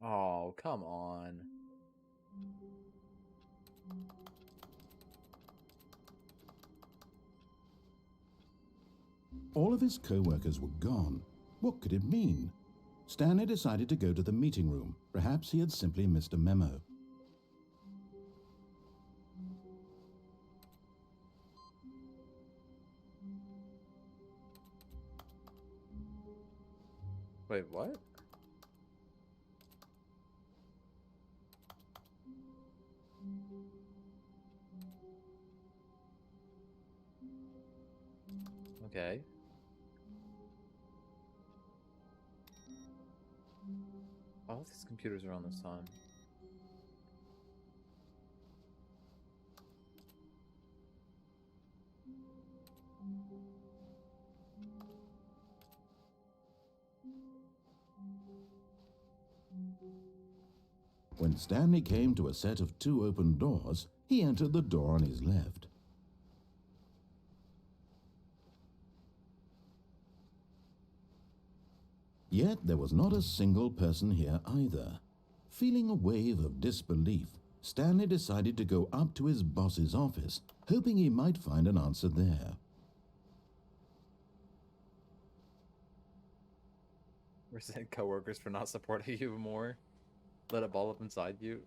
Oh, come on. All of his co-workers were gone. What could it mean? Stanley decided to go to the meeting room. Perhaps he had simply missed a memo. Wait, what? Okay. All these computers are on this time. When Stanley came to a set of 2 open doors, he entered the door on his left. Yet there was not a single person here either. Feeling a wave of disbelief, Stanley decided to go up to his boss's office, hoping he might find an answer there. Resent coworkers for not supporting you more. Let it ball up inside you.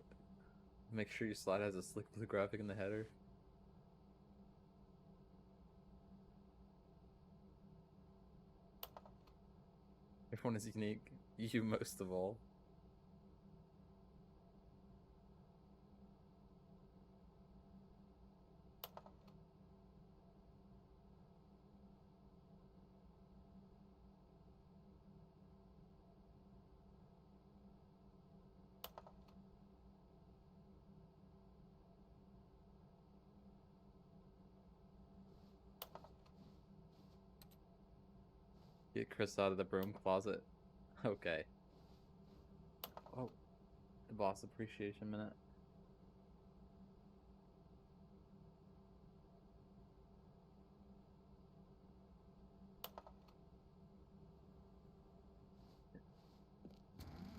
Make sure your slide has a slick blue graphic in the header. Everyone is unique. You most of all. Get Chris out of the broom closet. Okay. Oh, the boss appreciation minute.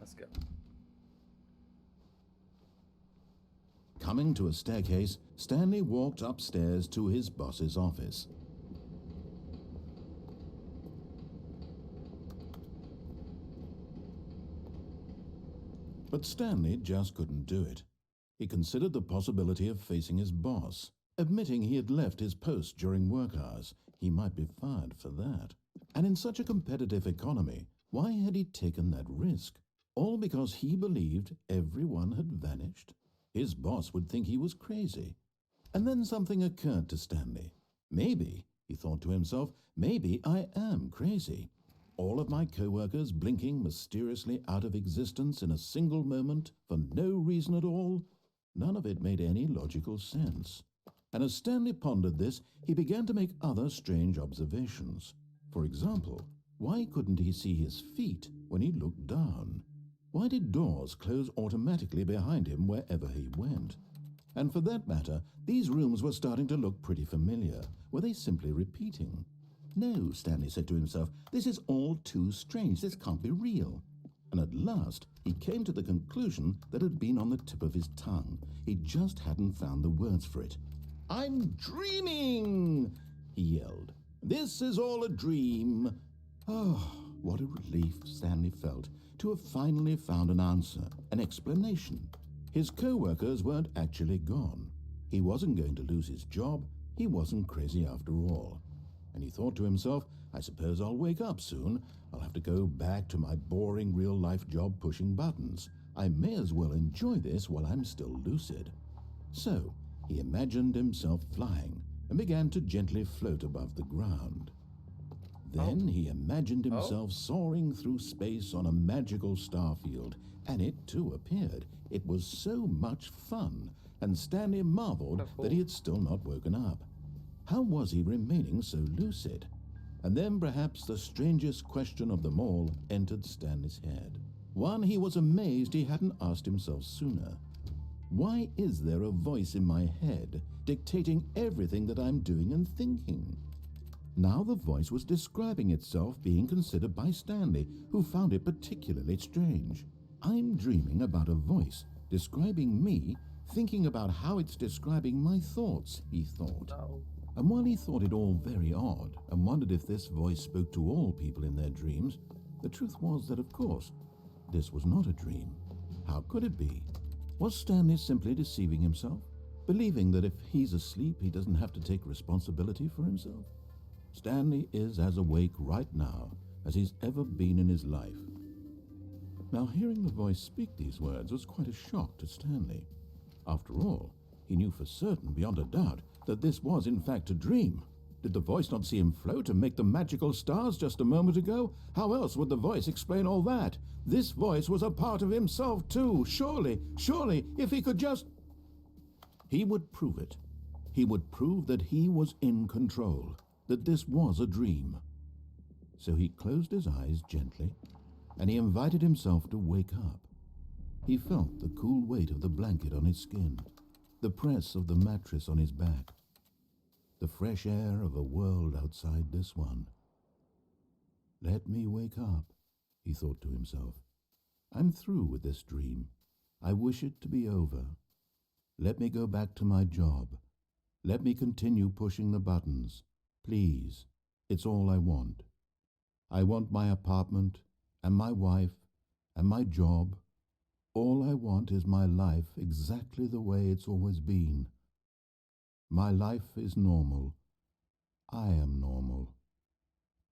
Let's go. Coming to a staircase, Stanley walked upstairs to his boss's office. But Stanley just couldn't do it. He considered the possibility of facing his boss. Admitting he had left his post during work hours, he might be fired for that. And in such a competitive economy, why had he taken that risk? All because he believed everyone had vanished? His boss would think he was crazy. And then something occurred to Stanley. Maybe, he thought to himself, maybe I am crazy. All of my co-workers blinking mysteriously out of existence in a single moment for no reason at all? None of it made any logical sense. And as Stanley pondered this, he began to make other strange observations. For example, why couldn't he see his feet when he looked down? Why did doors close automatically behind him wherever he went? And for that matter, these rooms were starting to look pretty familiar. Were they simply repeating? No, Stanley said to himself, this is all too strange. This can't be real. And at last, he came to the conclusion that had been on the tip of his tongue. He just hadn't found the words for it. I'm dreaming, he yelled. This is all a dream. Oh, what a relief Stanley felt to have finally found an answer, an explanation. His co-workers weren't actually gone. He wasn't going to lose his job. He wasn't crazy after all. And he thought to himself, I suppose I'll wake up soon. I'll have to go back to my boring real-life job pushing buttons. I may as well enjoy this while I'm still lucid. So he imagined himself flying and began to gently float above the ground. Then he imagined himself soaring through space on a magical starfield, and it too appeared. It was so much fun, and Stanley marveled that he had still not woken up. How was he remaining so lucid? And then perhaps the strangest question of them all entered Stanley's head. One he was amazed he hadn't asked himself sooner. Why is there a voice in my head dictating everything that I'm doing and thinking? Now the voice was describing itself being considered by Stanley, who found it particularly strange. I'm dreaming about a voice describing me, thinking about how it's describing my thoughts, he thought. No. And while he thought it all very odd and wondered if this voice spoke to all people in their dreams, the truth was that, of course, this was not a dream. How could it be? Was Stanley simply deceiving himself, believing that if he's asleep, he doesn't have to take responsibility for himself? Stanley is as awake right now as he's ever been in his life. Now, hearing the voice speak these words was quite a shock to Stanley. After all, he knew for certain, beyond a doubt, that this was in fact a dream. Did the voice not see him float and make the magical stars just a moment ago? How else would the voice explain all that? This voice was a part of himself too. Surely, if he could just... He would prove it. He would prove that he was in control, that this was a dream. So he closed his eyes gently, and he invited himself to wake up. He felt the cool weight of the blanket on his skin, the press of the mattress on his back, the fresh air of a world outside this one. Let me wake up, he thought to himself. I'm through with this dream. I wish it to be over. Let me go back to my job. Let me continue pushing the buttons. Please, it's all I want. I want my apartment and my wife and my job. All I want is my life exactly the way it's always been. My life is normal. I am normal.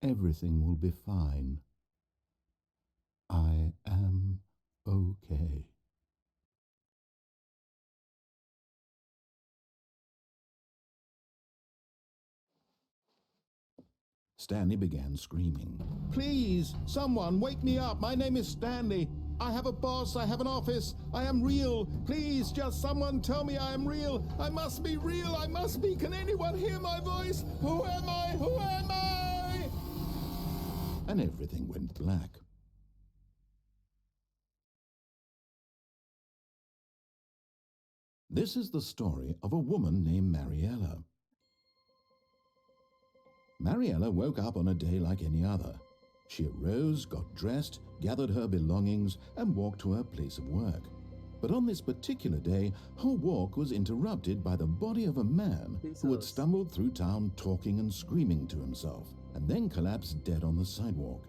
Everything will be fine. I am okay. Stanley began screaming. Please, someone, wake me up. My name is Stanley. I have a boss. I have an office. I am real. Please, just someone tell me I am real. I must be real. I must be. Can anyone hear my voice? Who am I? Who am I? And everything went black. This is the story of a woman named Mariella. Mariella woke up on a day like any other. She arose, got dressed, gathered her belongings, and walked to her place of work. But on this particular day, her walk was interrupted by the body of a man who had stumbled through town talking and screaming to himself, and then collapsed dead on the sidewalk.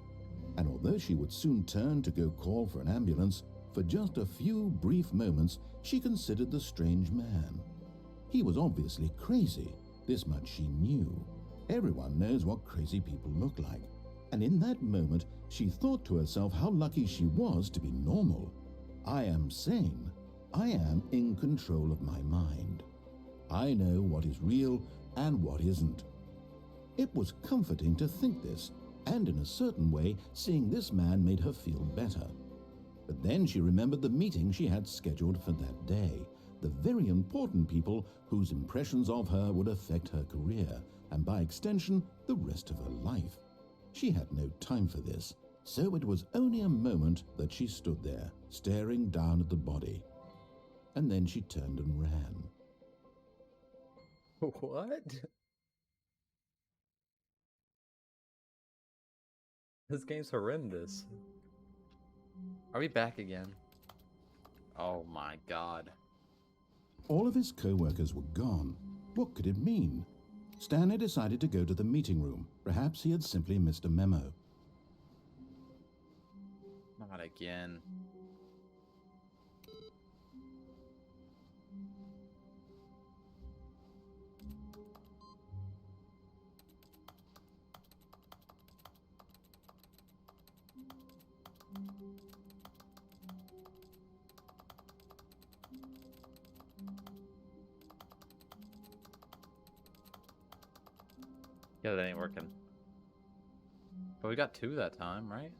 And although she would soon turn to go call for an ambulance, for just a few brief moments she considered the strange man. He was obviously crazy, this much she knew. Everyone knows what crazy people look like. And in that moment, she thought to herself how lucky she was to be normal. I am sane. I am in control of my mind. I know what is real and what isn't. It was comforting to think this, and in a certain way, seeing this man made her feel better. But then she remembered the meeting she had scheduled for that day, the very important people whose impressions of her would affect her career, and by extension, the rest of her life. She had no time for this, so it was only a moment that she stood there, staring down at the body. And then she turned and ran. What? This game's horrendous. Are we back again? Oh my god. All of his co-workers were gone. What could it mean? Stanley decided to go to the meeting room. Perhaps he had simply missed a memo. Not again. Yeah, that ain't working. But we got 2 that time, right?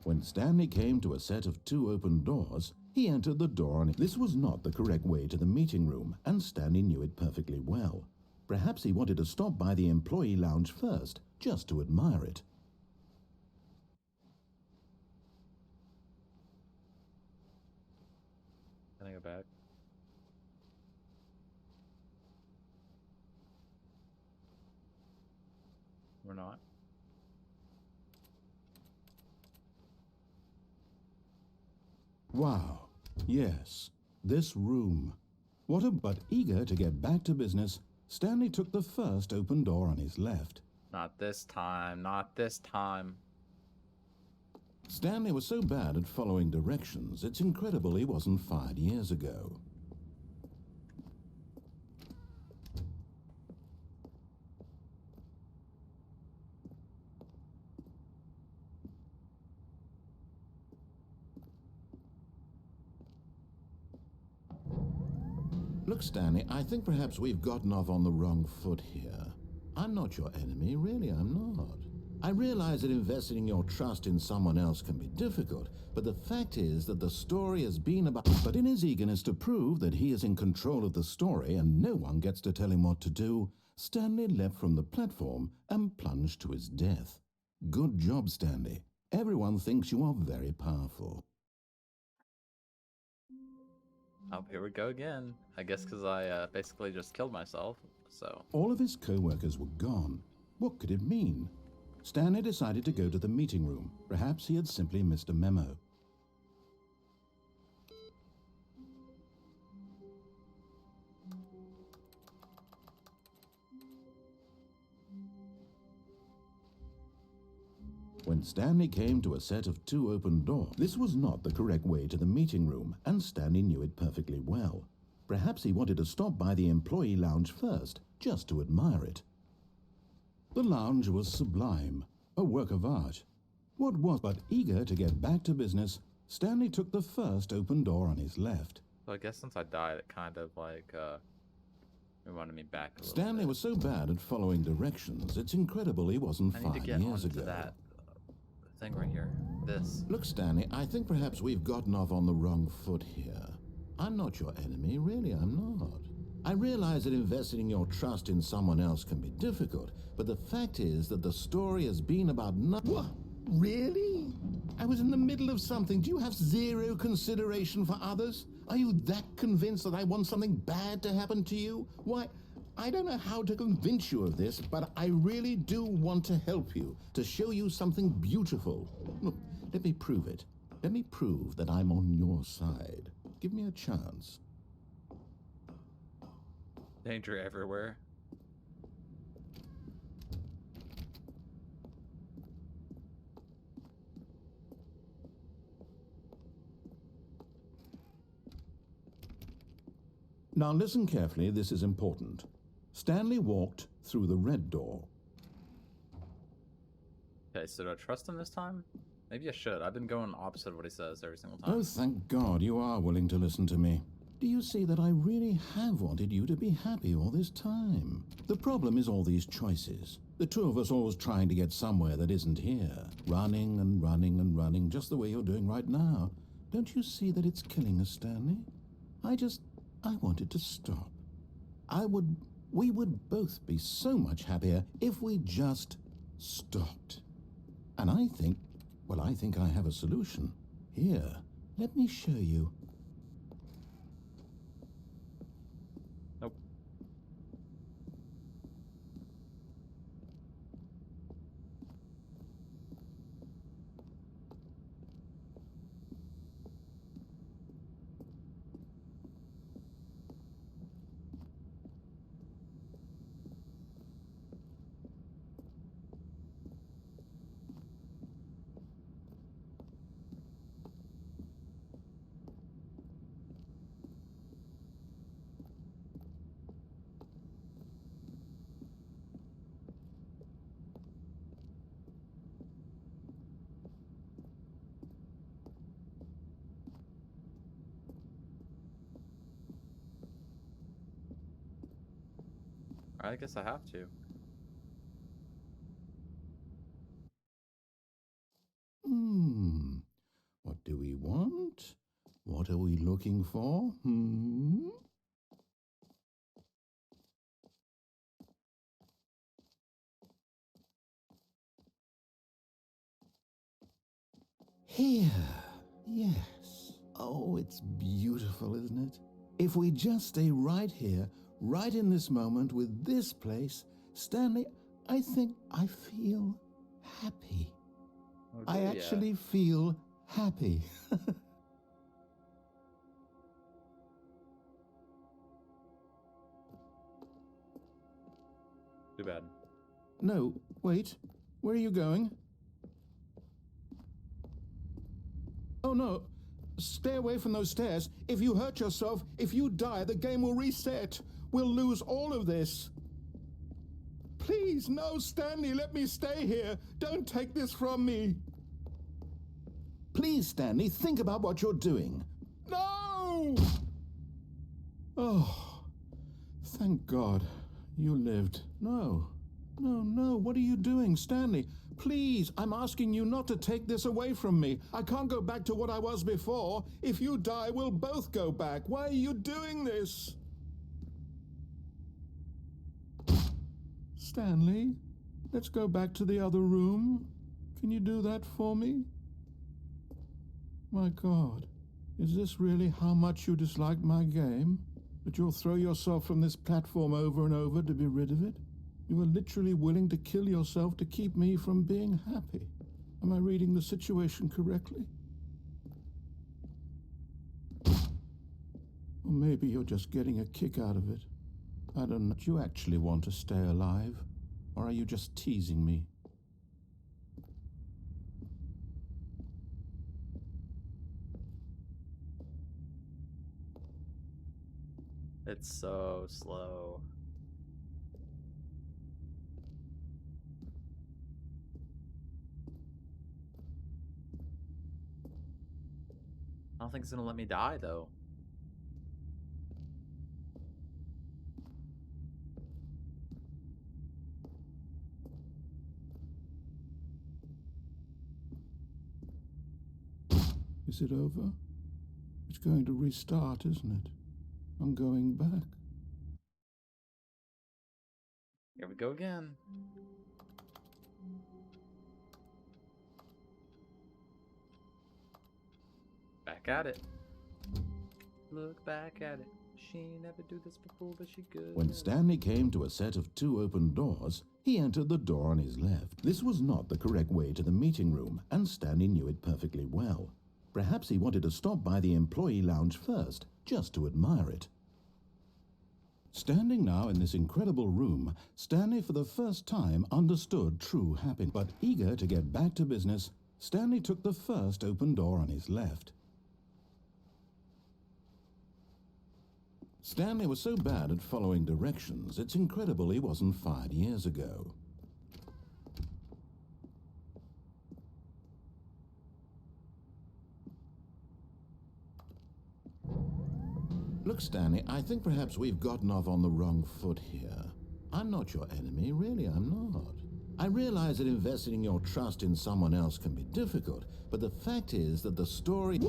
When Stanley came to a set of 2 open doors, he entered the door on it. This was not the correct way to the meeting room, and Stanley knew it perfectly well. Perhaps he wanted to stop by the employee lounge first, just to admire it. Can I go back? not? Wow. Yes. This room. But eager to get back to business, Stanley took the first open door on his left. Not this time. Not this time. Stanley was so bad at following directions, it's incredible he wasn't fired years ago. Look, Stanley, I think perhaps we've gotten off on the wrong foot here. I'm not your enemy, really, I'm not. I realize that investing your trust in someone else can be difficult, but the fact is that the story has been about... But in his eagerness to prove that he is in control of the story and no one gets to tell him what to do, Stanley leapt from the platform and plunged to his death. Good job, Stanley. Everyone thinks you are very powerful. Oh, here we go again. I guess because I basically just killed myself, so... All of his co-workers were gone. What could it mean? Stanley decided to go to the meeting room. Perhaps he had simply missed a memo. When Stanley came to a set of 2 open doors, this was not the correct way to the meeting room, and Stanley knew it perfectly well. Perhaps he wanted to stop by the employee lounge first, just to admire it. The lounge was sublime, a work of art. But eager to get back to business, Stanley took the first open door on his left. So I guess since I died, it kind of like, wanted me back a little Stanley bit. was so bad at following directions, it's incredible he wasn't I need to 5 get years onto ago. that thing right here. This. Look, Stanley, I think perhaps we've gotten off on the wrong foot here. I'm not your enemy, really, I'm not. I realize that investing your trust in someone else can be difficult, but the fact is that the story has been about What? Really? I was in the middle of something. Do you have zero consideration for others? Are you that convinced that I want something bad to happen to you? Why, I don't know how to convince you of this, but I really do want to help you, to show you something beautiful. Look, let me prove it. Let me prove that I'm on your side. Give me a chance. Danger everywhere. Now listen carefully, this is important. Stanley walked through the red door. Okay, so do I trust him this time? Maybe I should. I've been going opposite of what he says every single time. Oh, thank God you are willing to listen to me. Do you see that I really have wanted you to be happy all this time? The problem is all these choices. The two of us always trying to get somewhere that isn't here. Running and running and running, just the way you're doing right now. Don't you see that it's killing us, Stanley? I wanted to stop. We would both be so much happier if we just stopped. And I think I have a solution. Here, let me show you. Nope. I guess I have to. What do we want? What are we looking for? Here. Yes. Oh, it's beautiful, isn't it? If we just stay right here, right in this moment with this place, Stanley, I think I feel happy. Oh, I do ya? actually feel happy. Too bad. No, wait. Where are you going? Oh no. Stay away from those stairs. If you hurt yourself, if you die, the game will reset. We'll lose all of this. Please, no, Stanley, let me stay here. Don't take this from me. Please, Stanley, think about what you're doing. No! Oh, thank God you lived. No, what are you doing, Stanley? Please, I'm asking you not to take this away from me. I can't go back to what I was before. If you die, we'll both go back. Why are you doing this? Stanley, let's go back to the other room. Can you do that for me? My God, is this really how much you dislike my game? That you'll throw yourself from this platform over and over to be rid of it? You were literally willing to kill yourself to keep me from being happy. Am I reading the situation correctly? Or maybe you're just getting a kick out of it. I don't know. Do you actually want to stay alive? Or are you just teasing me? It's so slow. I don't think it's gonna let me die though. Is it over? It's going to restart, isn't it? I'm going back. Here we go again. Back at it. Look back at it. She never do this before, but she could. When Stanley came to a set of 2 open doors, he entered the door on his left. This was not the correct way to the meeting room, and Stanley knew it perfectly well. Perhaps he wanted to stop by the employee lounge first, just to admire it. Standing now in this incredible room, Stanley for the first time understood true happiness. But eager to get back to business, Stanley took the first open door on his left. Stanley was so bad at following directions, it's incredible he wasn't fired years ago. Look, Stanley, I think perhaps we've gotten off on the wrong foot here. I'm not your enemy, really, I'm not. I realize that investing your trust in someone else can be difficult, but the fact is that the story...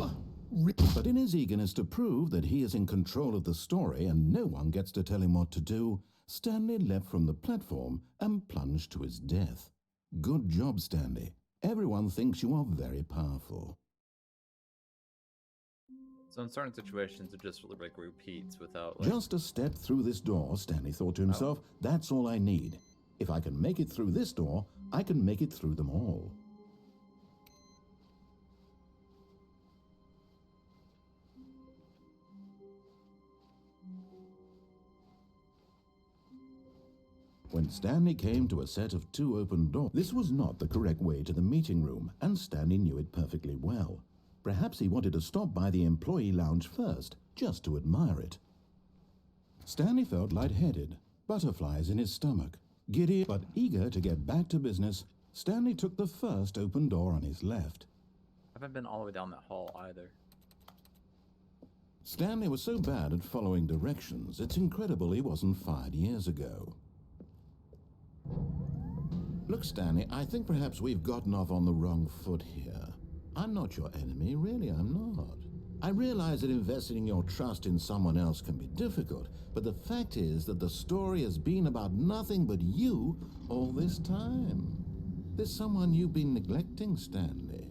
But in his eagerness to prove that he is in control of the story and no one gets to tell him what to do, Stanley leapt from the platform and plunged to his death. Good job, Stanley. Everyone thinks you are very powerful. So in certain situations, it just like repeats without like... Just a step through this door, Stanley thought to himself. Oh. That's all I need. If I can make it through this door, I can make it through them all. When Stanley came to a set of 2 open doors, this was not the correct way to the meeting room, and Stanley knew it perfectly well. Perhaps he wanted to stop by the employee lounge first, just to admire it. Stanley felt lightheaded, butterflies in his stomach. Giddy but eager to get back to business, Stanley took the first open door on his left. I haven't been all the way down that hall either. Stanley was so bad at following directions, it's incredible he wasn't fired years ago. Look, Stanley, I think perhaps we've gotten off on the wrong foot here. I'm not your enemy, really, I'm not. I realize that investing your trust in someone else can be difficult, but the fact is that the story has been about nothing but you all this time. There's someone you've been neglecting, Stanley.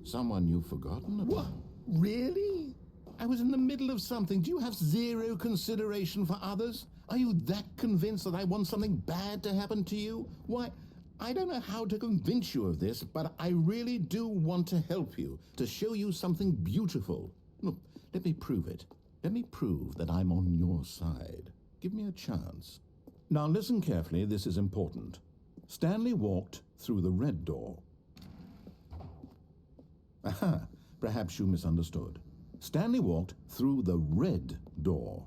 Someone you've forgotten about. What? Really? I was in the middle of something. Do you have zero consideration for others? Are you that convinced that I want something bad to happen to you? Why, I don't know how to convince you of this, but I really do want to help you, to show you something beautiful. Look, let me prove it. Let me prove that I'm on your side. Give me a chance. Now listen carefully, this is important. Stanley walked through the red door. Aha, perhaps you misunderstood. Stanley walked through the red door.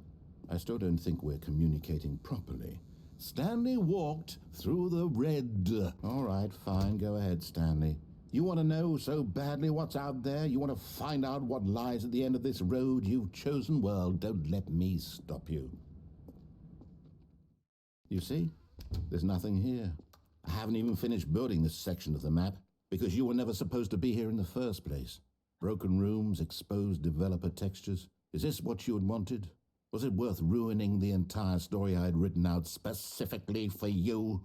I still don't think we're communicating properly. Stanley walked through the red... All right, fine, go ahead, Stanley. You want to know so badly what's out there? You want to find out what lies at the end of this road you've chosen? Well, don't let me stop you. You see? There's nothing here. I haven't even finished building this section of the map, because you were never supposed to be here in the first place. Broken rooms, exposed developer textures. Is this what you had wanted? Was it worth ruining the entire story I had written out specifically for you?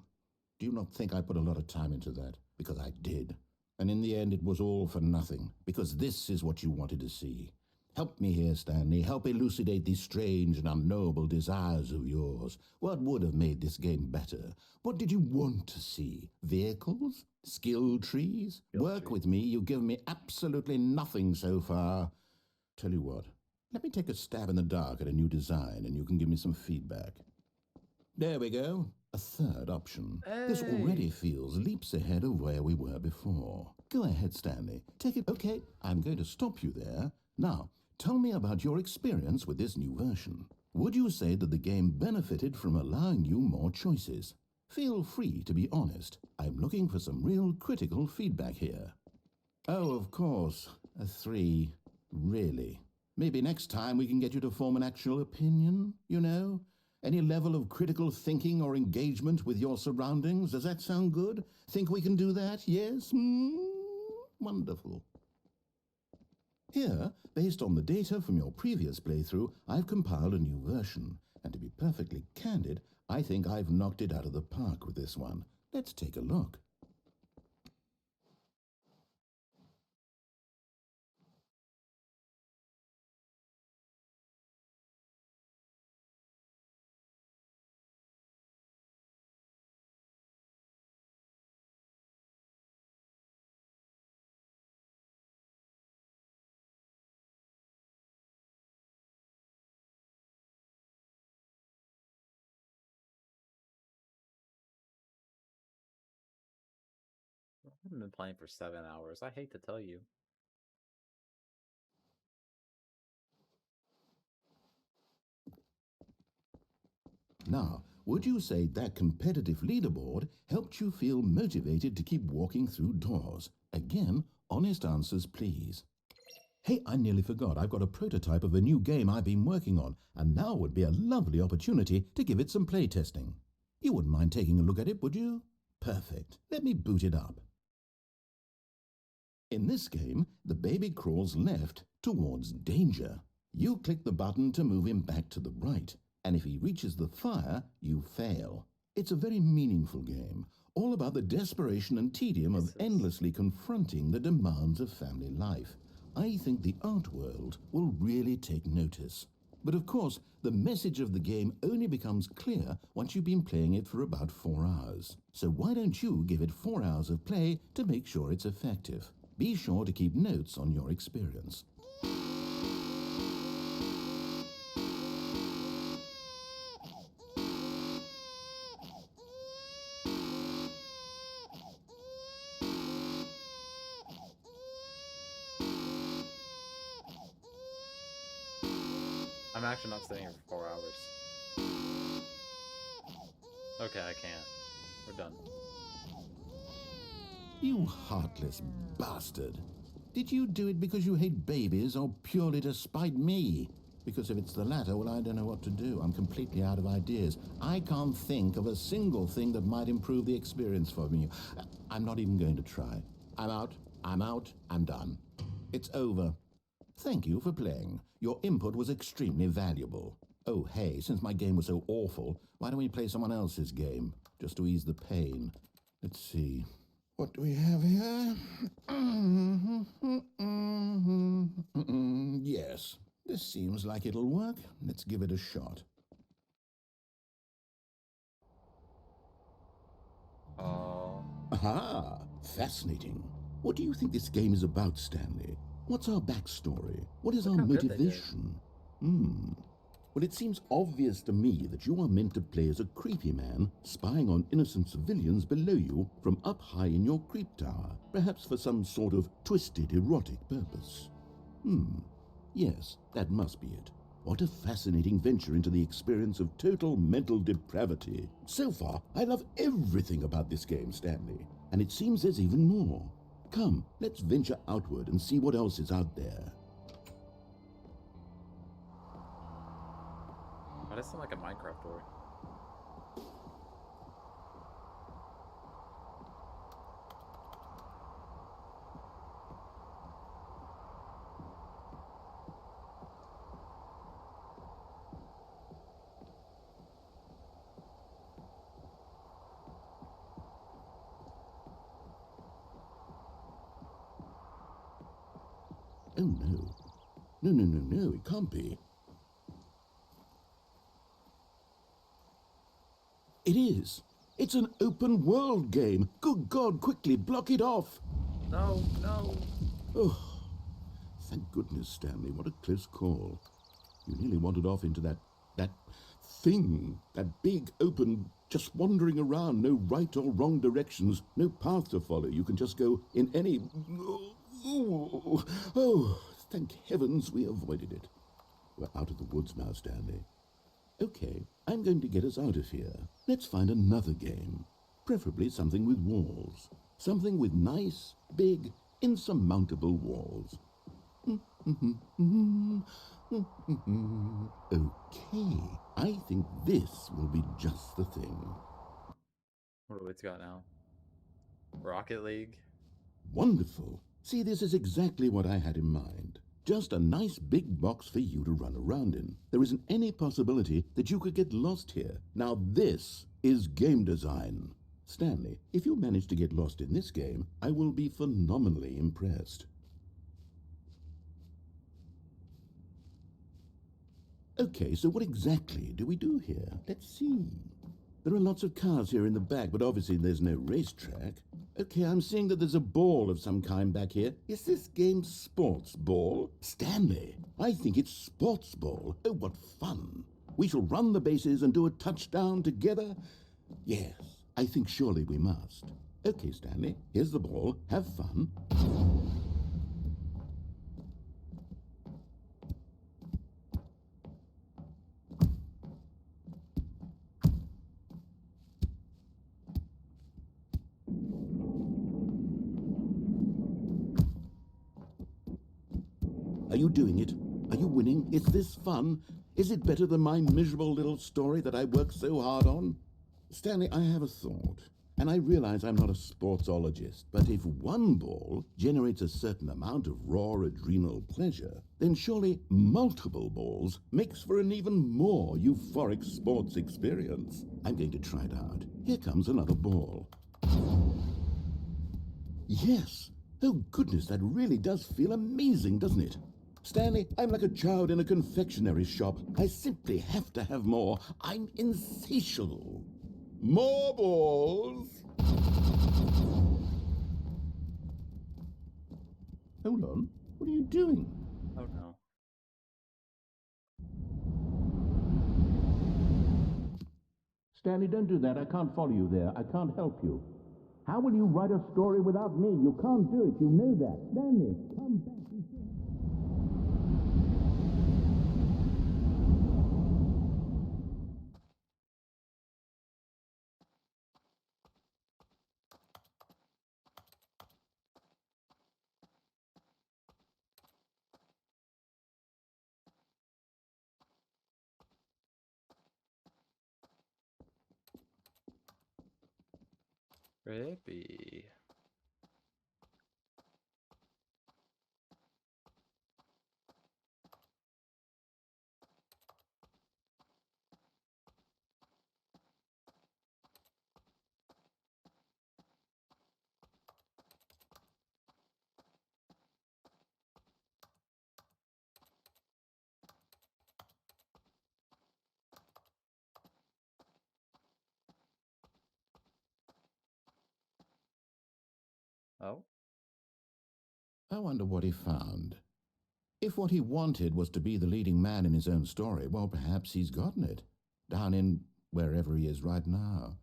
Do you not think I put a lot of time into that? Because I did. And in the end, it was all for nothing, because this is what you wanted to see. Help me here, Stanley. Help elucidate these strange and unknowable desires of yours. What would have made this game better? What did you want to see? Vehicles? Skill trees? Work with me. You've given me absolutely nothing so far. Tell you what, let me take a stab in the dark at a new design and you can give me some feedback. There we go. A third option. Hey. This already feels leaps ahead of where we were before. Go ahead, Stanley. Take it. Okay, I'm going to stop you there. Now, tell me about your experience with this new version. Would you say that the game benefited from allowing you more choices? Feel free to be honest. I'm looking for some real critical feedback here. Oh, of course. A 3. Really? Maybe next time we can get you to form an actual opinion, you know? Any level of critical thinking or engagement with your surroundings? Does that sound good? Think we can do that? Yes? Wonderful. Here, based on the data from your previous playthrough, I've compiled a new version. And to be perfectly candid, I think I've knocked it out of the park with this one. Let's take a look. I haven't been playing for 7 hours. I hate to tell you. Now, would you say that competitive leaderboard helped you feel motivated to keep walking through doors? Again, honest answers, please. Hey, I nearly forgot. I've got a prototype of a new game I've been working on, and now would be a lovely opportunity to give it some playtesting. You wouldn't mind taking a look at it, would you? Perfect. Let me boot it up. In this game, the baby crawls left towards danger. You click the button to move him back to the right, and if he reaches the fire, you fail. It's a very meaningful game, all about the desperation and tedium of endlessly confronting the demands of family life. I think the art world will really take notice. But of course, the message of the game only becomes clear once you've been playing it for about 4 hours. So why don't you give it 4 hours of play to make sure it's effective? Be sure to keep notes on your experience. I'm actually not staying here for 4 hours. Okay, I can't. We're done. You heartless bastard. Did you do it because you hate babies or purely to spite me? Because if it's the latter, well, I don't know what to do. I'm completely out of ideas. I can't think of a single thing that might improve the experience for me. I'm not even going to try. I'm out, I'm done. It's over. Thank you for playing. Your input was extremely valuable. Oh, hey, since my game was so awful, why don't we play someone else's game, just to ease the pain? Let's see. What do we have here? Yes, this seems like it'll work. Let's give it a shot. fascinating. What do you think this game is about, Stanley? What's our backstory? What is Look our how good they did. motivation? Well, it seems obvious to me that you are meant to play as a creepy man spying on innocent civilians below you from up high in your creep tower, perhaps for some sort of twisted erotic purpose. Yes, that must be it. What a fascinating venture into the experience of total mental depravity. So far, I love everything about this game, Stanley, and it seems there's even more. Come, let's venture outward and see what else is out there. Why does it sound like a Minecraft door? Oh no. No, it can't be. It is. It's an open world game. Good God, quickly block it off. No, no. Oh, thank goodness, Stanley. What a close call. You nearly wandered off into that thing, that big, open, just wandering around, no right or wrong directions, no path to follow. You can just go in any... Oh, thank heavens we avoided it. We're out of the woods now, Stanley. Okay, I'm going to get us out of here. Let's find another game. Preferably something with walls. Something with nice, big, insurmountable walls. Okay, I think this will be just the thing. What do we got now? Rocket League? Wonderful. See, this is exactly what I had in mind. Just a nice big box for you to run around in. There isn't any possibility that you could get lost here. Now this is game design. Stanley, if you manage to get lost in this game, I will be phenomenally impressed. Okay, so what exactly do we do here? Let's see. There are lots of cars here in the back, but obviously there's no racetrack. Okay, I'm seeing that there's a ball of some kind back here. Is this game sports ball? Stanley, I think it's sports ball. Oh, what fun. We shall run the bases and do a touchdown together. Yes, I think surely we must. Okay, Stanley, here's the ball. Have fun. Are you doing it? Are you winning? Is this fun? Is it better than my miserable little story that I worked so hard on? Stanley, I have a thought. And I realize I'm not a sportsologist, but if one ball generates a certain amount of raw adrenal pleasure, then surely multiple balls makes for an even more euphoric sports experience. I'm going to try it out. Here comes another ball. Yes! Oh goodness, that really does feel amazing, doesn't it? Stanley, I'm like a child in a confectionery shop. I simply have to have more. I'm insatiable. More balls! Hold on. What are you doing? Oh no. Stanley, don't do that. I can't follow you there. I can't help you. How will you write a story without me? You can't do it. You know that. Stanley, come back. Rippy. I wonder what he found. If what he wanted was to be the leading man in his own story, well, perhaps he's gotten it, down in wherever he is right now.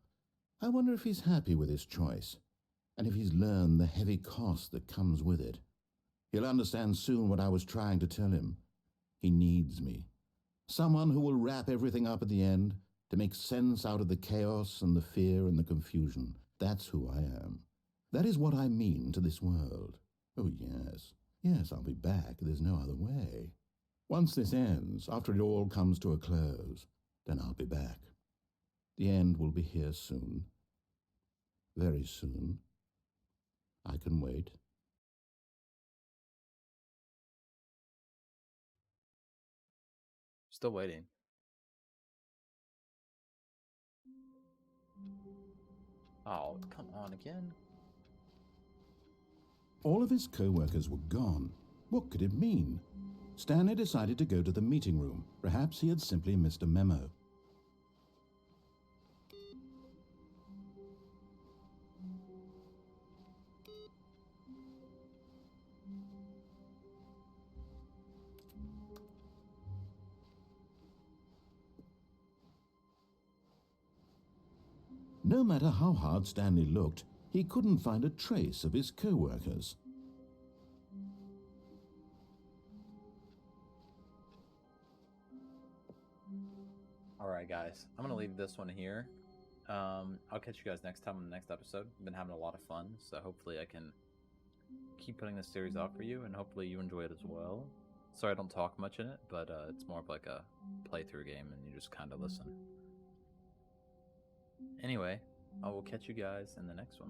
I wonder if he's happy with his choice, and if he's learned the heavy cost that comes with it. He'll understand soon what I was trying to tell him. He needs me. Someone who will wrap everything up at the end, to make sense out of the chaos and the fear and the confusion. That's who I am. That is what I mean to this world. Oh, yes. Yes, I'll be back. There's no other way. Once this ends, after it all comes to a close, then I'll be back. The end will be here soon. Very soon. I can wait. Still waiting. Oh, come on again. All of his co-workers were gone. What could it mean? Stanley decided to go to the meeting room. Perhaps he had simply missed a memo. No matter how hard Stanley looked, he couldn't find a trace of his co-workers. Alright guys, I'm gonna leave this one here. I'll catch you guys next time on the next episode. I've been having a lot of fun, so hopefully I can keep putting this series out for you, and hopefully you enjoy it as well. Sorry I don't talk much in it, but it's more of like a playthrough game and you just kind of listen. Anyway, I will catch you guys in the next one.